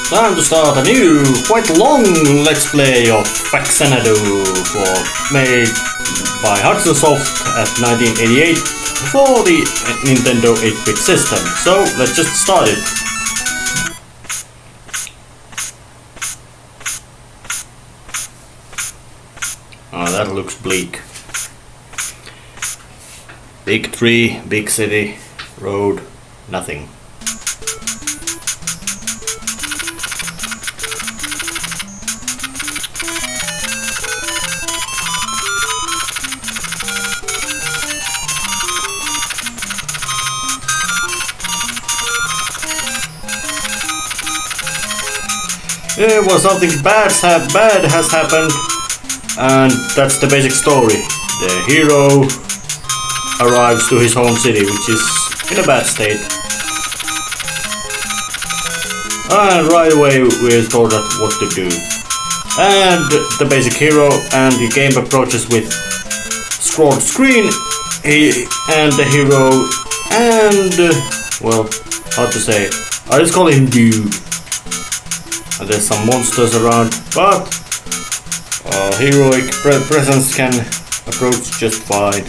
Time to start a new, quite long Let's Play of Faxanadu made by Hudson Soft at 1988 for the Nintendo 8-bit system. So let's just start it. Oh, that looks bleak. Big tree, big city, road, nothing. Yeah, well, something bad has happened, and that's the basic story. The hero arrives to his home city, which is in a bad state. And right away we're told what to do. And the basic hero and the game approaches with scrolled screen, and the hero and, well, how to say, I just call him Dude. And there's some monsters around, but heroic presence can approach just fine.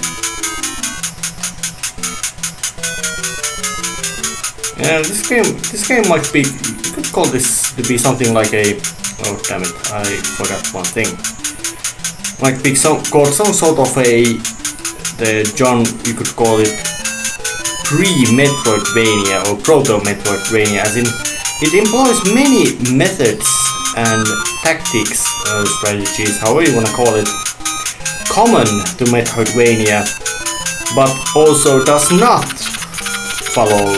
And this game might be, you could call this to be something like a, oh damn it, I forgot one thing. Might be called some sort of a, you could call it pre-Metroidvania or proto-Metroidvania, as in it employs many methods and tactics, strategies, however you wanna call it, common to Metroidvania, but also does not follow.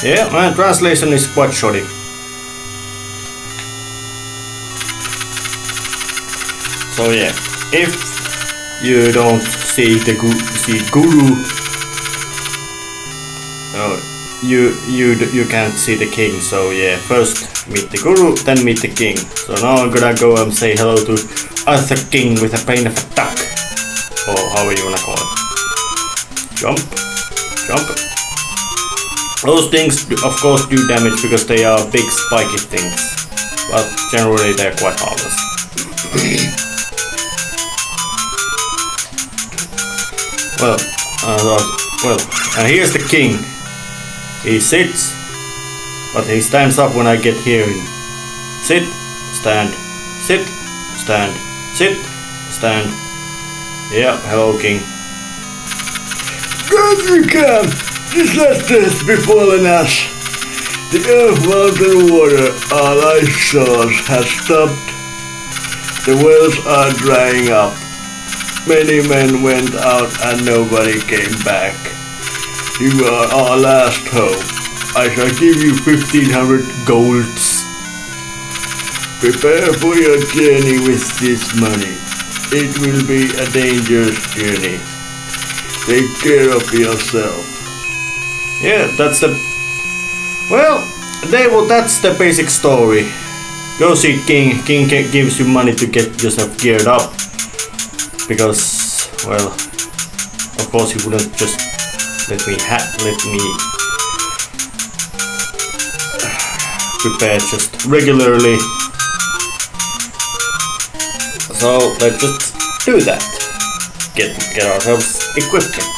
Yeah, my translation is quite shoddy. So yeah, if you don't see the guru, you can't see the king. So yeah, first meet the guru, then meet the king. So now I'm gonna go and say hello to Arthur King with a brain of a duck, or however you wanna call it. Jump, jump. Those things, of course, do damage because they are big spiky things, but generally they're quite harmless. And here's the king. He sits, but he stands up when I get here. Sit, stand, sit, stand, sit, stand. Yeah, hello, king. Good you can! Just let death befallen us. The earth, mountain, water, our life source has stopped. The wells are drying up. Many men went out and nobody came back. You are our last hope. I shall give you 1,500 golds. Prepare for your journey with this money. It will be a dangerous journey. Take care of yourself. Yeah, that's the basic story. Go see King. King gives you money to get yourself geared up. Because, well, of course he wouldn't just let me prepare just regularly. So let's just do that. Get ourselves equipment.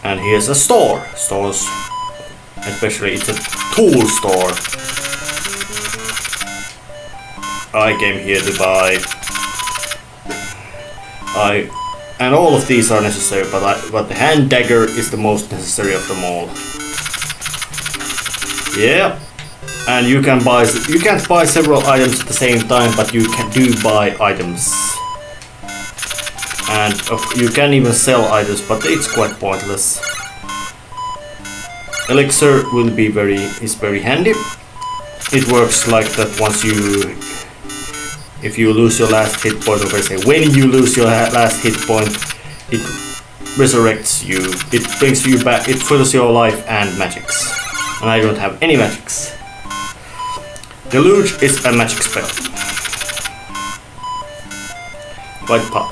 And here's a store. Stores, especially it's a tool store. I came here to buy. And all of these are necessary, but the hand dagger is the most necessary of them all. Yeah, and you can't buy several items at the same time, but you do buy items. And you can even sell items, but it's quite pointless. Elixir is very handy. It works like that if you lose your last hit point, or say when you lose your last hit point, it resurrects you. It brings you back. It fills your life and magics. And I don't have any magics. Deluge is a magic spell.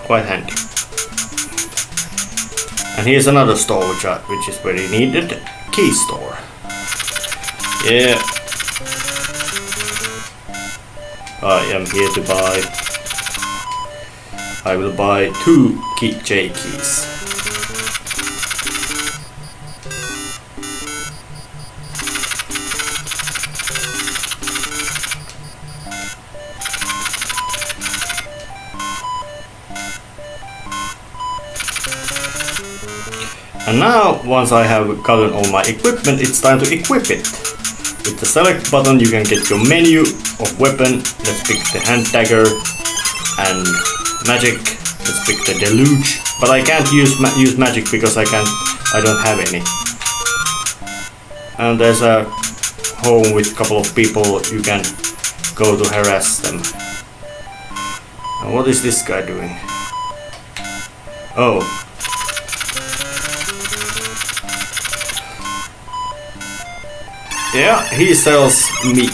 Quite handy. And here's another store which is very needed. Key store. Yeah. I am here to buy. I will buy 2 J keys. And now, once I have gotten all my equipment, it's time to equip it. With the select button you can get your menu of weapon. Let's pick the hand dagger and magic. Let's pick the deluge. But I can't use magic because I don't have any. And there's a home with a couple of people you can go to harass them. And what is this guy doing? Oh. Yeah, he sells meat.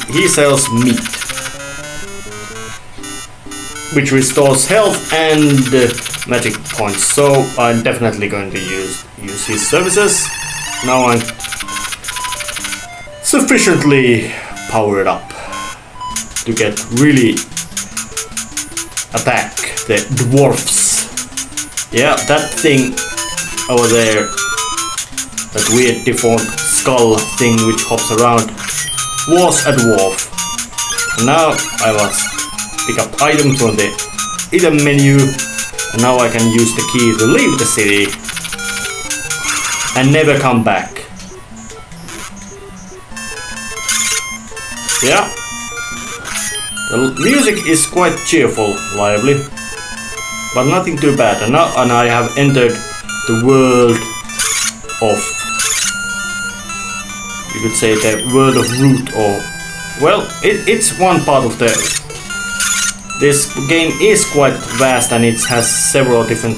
Which restores health and magic points. So I'm definitely going to use his services. Now I'm sufficiently powered up to get really attack the dwarfs. Yeah, that thing over there, that weird deformed skull thing which hops around, was a dwarf. And now I must pick up items on the item menu, and now I can use the key to leave the city and never come back. Yeah, the music is quite cheerful, lively, but nothing too bad. And now I have entered the world of, you could say, the world of root, or well, it's one part of the. This game is quite vast and it has several different,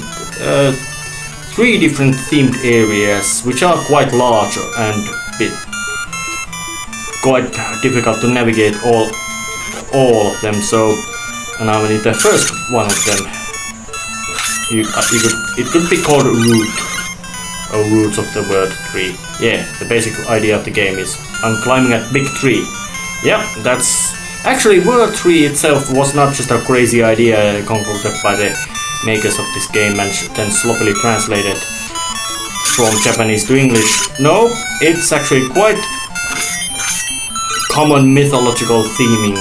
3 different themed areas, which are quite large and quite difficult to navigate all of them. So, and I'm in the first one of them. It could be called root, or roots of the world tree. Yeah, the basic idea of the game is I'm climbing a big tree. Yeah, that's actually world tree itself was not just a crazy idea concocted by the makers of this game and then sloppily translated from Japanese to English. No, it's actually quite common mythological theming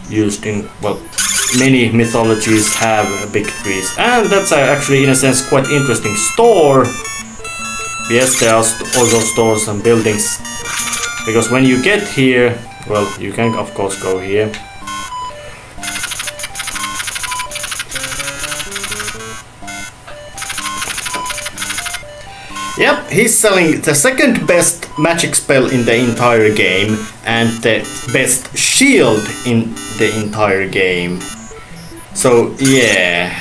used in, well, many mythologies have big trees, and that's actually in a sense quite interesting store. Yes, there are also stores and buildings, because when you get here, well, you can of course go here. Yep, he's selling the second best magic spell in the entire game and the best shield in the entire game. So yeah,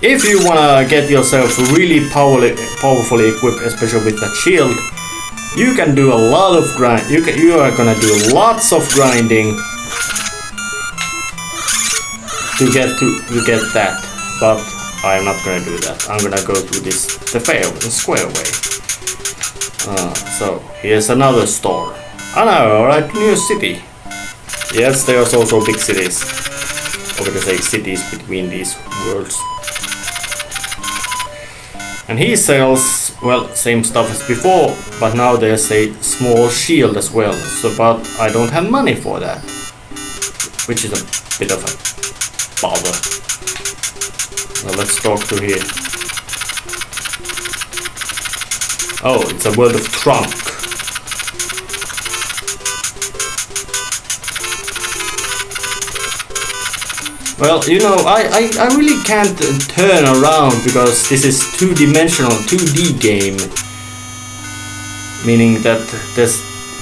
if you wanna get yourself really powerfully equipped, especially with that shield, you can do a lot of grind. You are gonna do lots of grinding to get that, but I'm not gonna do that. I'm gonna go through the square way. So here's another store. Oh no, alright, new city. Yes, there's also big cities. Or we can say cities between these worlds. And he sells, well, same stuff as before, but now there's a small shield as well. So, but I don't have money for that, which is a bit of a bother. So let's talk to here. Oh, it's a world of trunk. Well, you know, I really can't turn around because this is two-dimensional 2D game. Meaning that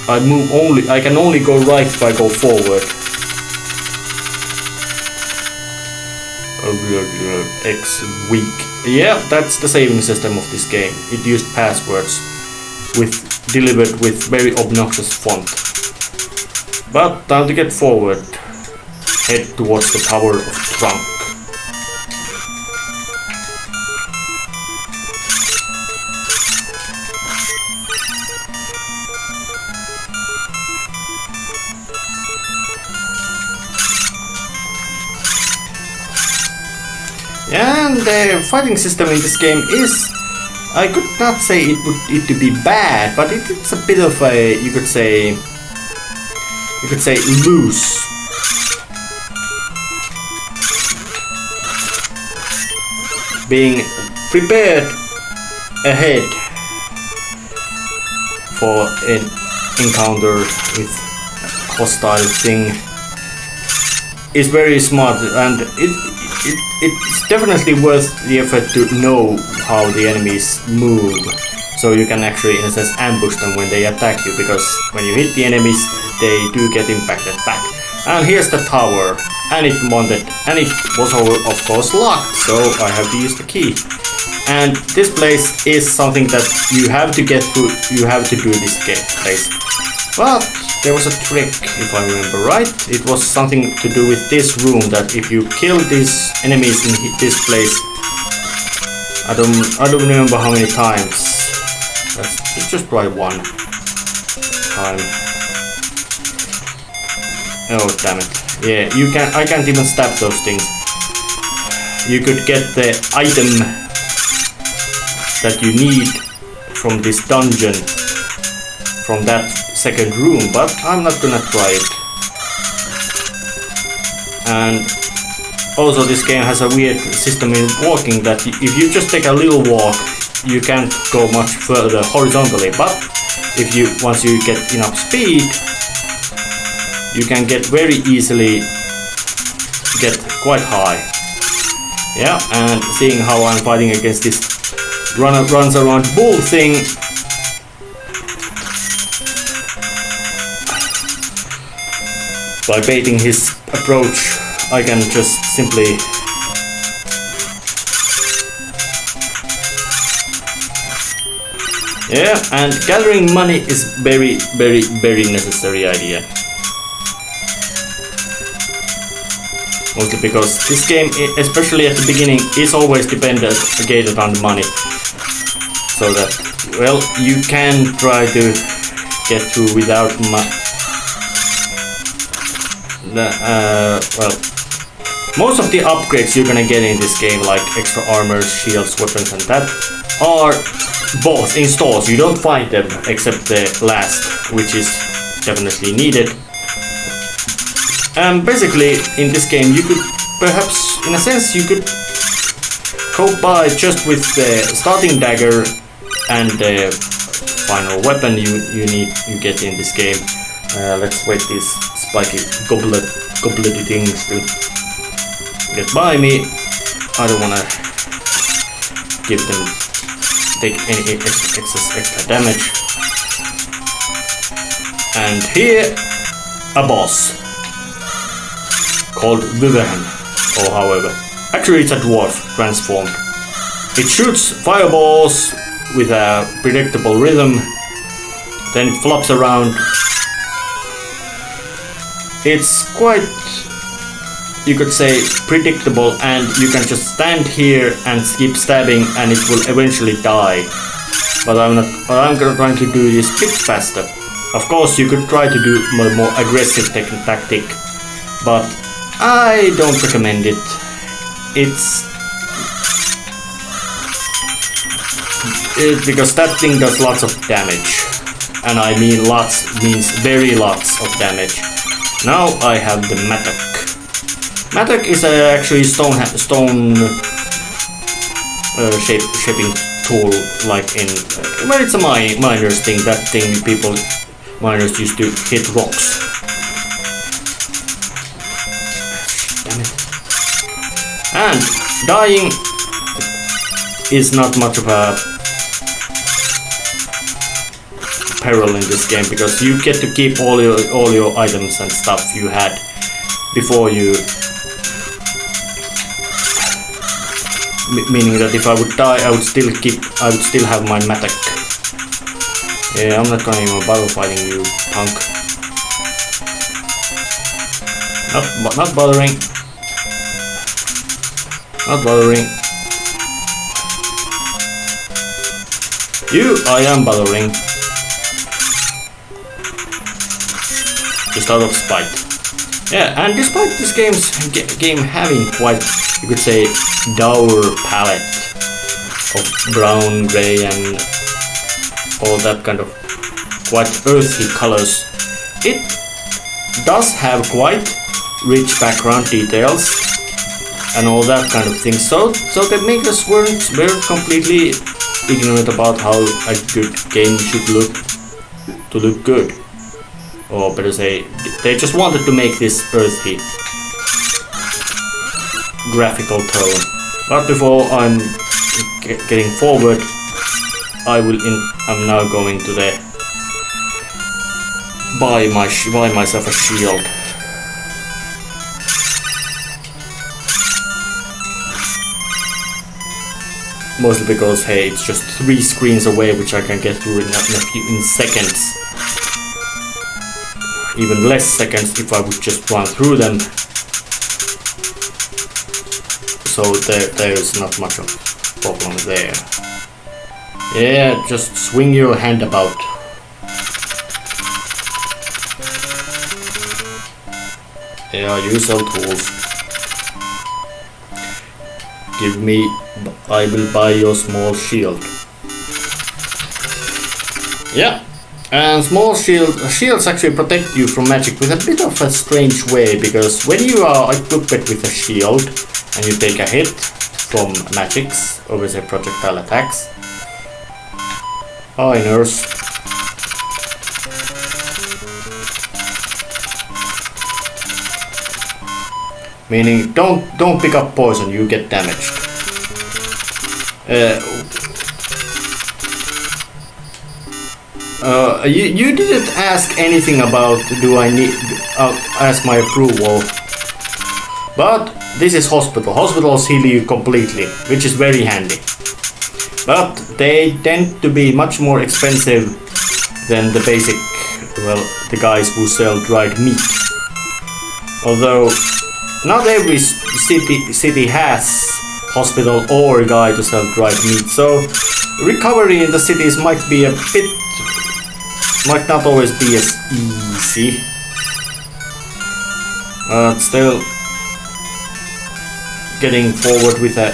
I can only go right if I go forward. X weak. Yeah, that's the saving system of this game. It used passwords delivered with very obnoxious font. But time to get forward. Head towards the Tower of Trunk. And the fighting system in this game is, I could not say it to be bad, but it's a bit of a, you could say loose. Being prepared ahead for an encounter with hostile thing is very smart, and it's definitely worth the effort to know how the enemies move, so you can actually in a sense ambush them when they attack you, because when you hit the enemies they do get impacted back. And here's the tower, and it was of course locked, so I have to use the key. And this place is something that you have to get through, you have to do this place. But there was a trick, if I remember right. It was something to do with this room, that if you kill these enemies in this place, I don't remember how many times. Let's just try one time. Oh damn it! Yeah, I can't even stab those things. You could get the item that you need from this dungeon from that second room, but I'm not gonna try it. And also this game has a weird system in walking, that if you just take a little walk you can't go much further horizontally, but once you get enough speed you can get very easily get quite high. Yeah, and seeing how I'm fighting against this runs around bull thing, by baiting his approach, I can just simply and gathering money is very necessary idea. Mostly because this game, especially at the beginning, is always dependent on money. So that, well, you can try to get through without most of the upgrades you're gonna get in this game, like extra armor, shields, weapons and that, are both in stores. You don't find them except the last, which is definitely needed. Basically in this game you could perhaps, in a sense, you could cope by just with the starting dagger and the final weapon you get in this game. Let's wait these spiky goblet things to get by me. I don't wanna take any extra damage. And here a boss called Vivian, or however. Actually it's a dwarf transformed. It shoots fireballs with a predictable rhythm, then it flops around. It's quite, you could say, predictable, and you can just stand here and keep stabbing and it will eventually die. But I'm trying to do this a bit faster. Of course you could try to do a more aggressive tactic, but I don't recommend it. Because that thing does lots of damage, and I mean lots means very lots of damage. Now I have the Matka. Matka is actually stone shaping tool, like in well, it's a miner's thing. That thing miners used to hit rocks. Damn it. And dying is not much of a peril in this game, because you get to keep all your items and stuff you had before you. Meaning that if I would die, I would still have my Matka. Yeah, I'm not gonna even bother fighting you, punk. Not bothering. Not bothering. You, I am bothering. Just out of spite. Yeah, and despite this game having quite, you could say, dour palette of brown, grey, and all that kind of quite earthy colors, it does have quite rich background details and all that kind of thing. So the makers weren't completely ignorant about how a good game should look to look good. Or better say, they just wanted to make this earthy graphical tone. But before I'm getting forward, I'm now going to buy myself a shield. Mostly because, hey, it's just 3 screens away, which I can get through in seconds. Even less seconds if I would just run through them. So there's not much of a problem there. Yeah, just swing your hand about. Yeah, you sell tools. Give me, I will buy your small shield. Yeah. And small shields actually protect you from magic with a bit of a strange way, because when you are equipped with a shield and you take a hit from magics, or say projectile attacks, hi nurse. Meaning don't pick up poison, you get damaged. You didn't ask anything about do I need ask my approval, but this is hospital. Hospitals heal you completely, which is very handy. But they tend to be much more expensive than the basic, well, the guys who sell dried meat. Although not every city has hospital or a guy to sell dried meat, so recovery in the cities might not always be as easy, but still getting forward with a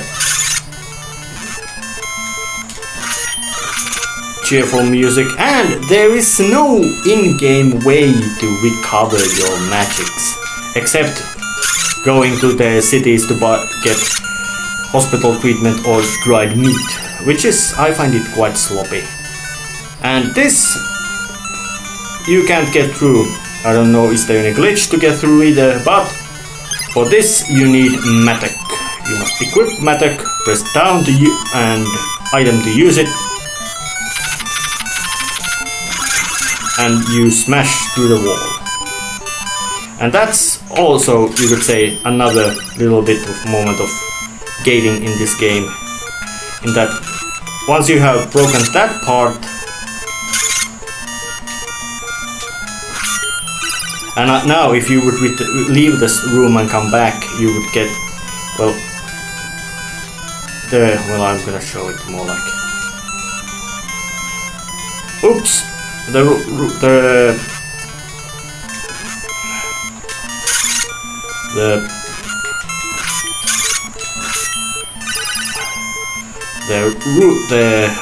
cheerful music. And there is no in-game way to recover your magics except going to the cities to get hospital treatment or dried meat, which is, I find it quite sloppy. And this you can't get through. I don't know, is there any glitch to get through either, but for this you need Matka. You must equip Matka, press down to and item to use it, and you smash through the wall. And that's also, you could say, another little bit of moment of gating in this game, in that once you have broken that part, and now if you would leave this room and come back, you would get, well, I'm gonna show it more like, oops, the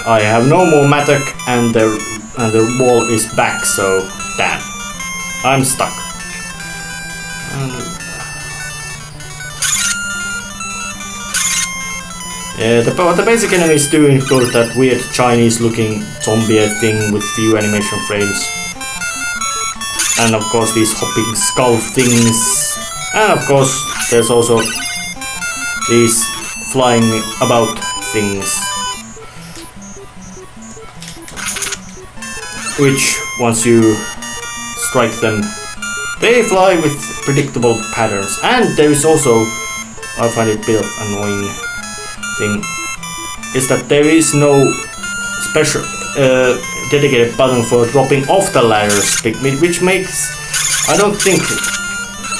I have no more Matka, and the wall is back, so damn, I'm stuck. Yeah, the basic enemies do include that weird Chinese-looking zombie thing with few animation frames, and of course these hopping skull things, and of course there's also these flying about things, which once you strike them, they fly with predictable patterns. And there is also, I find it a bit of annoying thing, is that there is no special dedicated button for dropping off the ladders, which makes, I don't think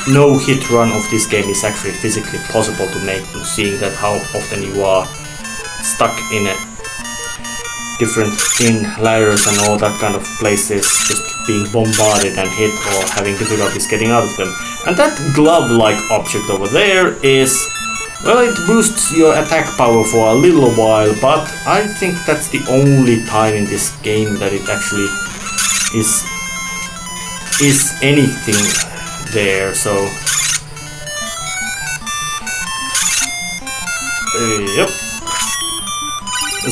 no hit run of this game is actually physically possible to make, seeing that how often you are stuck in a different ladders and all that kind of places, just being bombarded and hit or having difficulties getting out of them. And that glove-like object over there is, well, it boosts your attack power for a little while, but I think that's the only time in this game that it actually is anything there. So yep.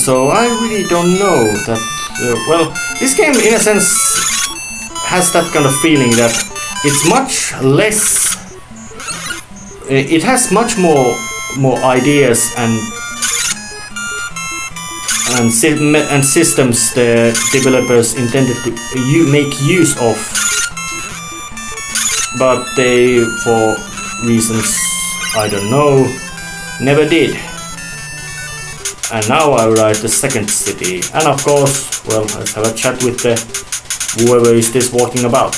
So I really don't know that. Well, this game in a sense has that kind of feeling that it's much less. It has much more ideas and systems the developers intended to make use of, but they, for reasons I don't know, never did. And now I write the second city, and of course, well, let's have a chat with the whoever is this walking about.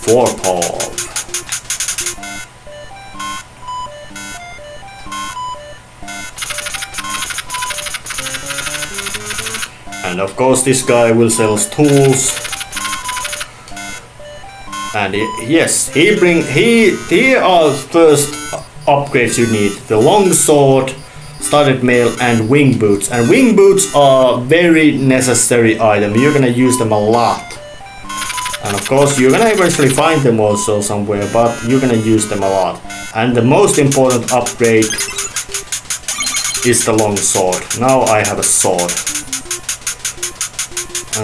Forpov. And of course this guy will sell tools. And yes, here are first upgrades you need: the long sword, studded mail, and wing boots. And wing boots are very necessary item. You're gonna use them a lot. And of course you're gonna eventually find them also somewhere, but you're gonna use them a lot. And the most important upgrade is the long sword. Now I have a sword.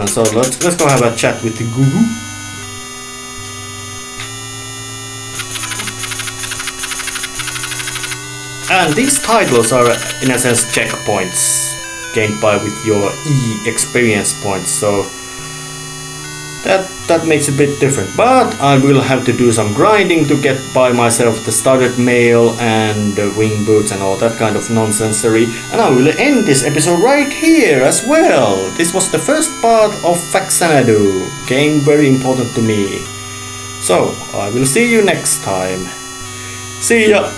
So let's go have a chat with the guru. And these titles are in a sense checkpoints gained by with your experience points, so that makes it a bit different. But I will have to do some grinding to get by myself the studded mail and the wing boots and all that kind of nonsensery. And I will end this episode right here as well. This was the first part of Faxanadu, game very important to me. So I will see you next time. See ya!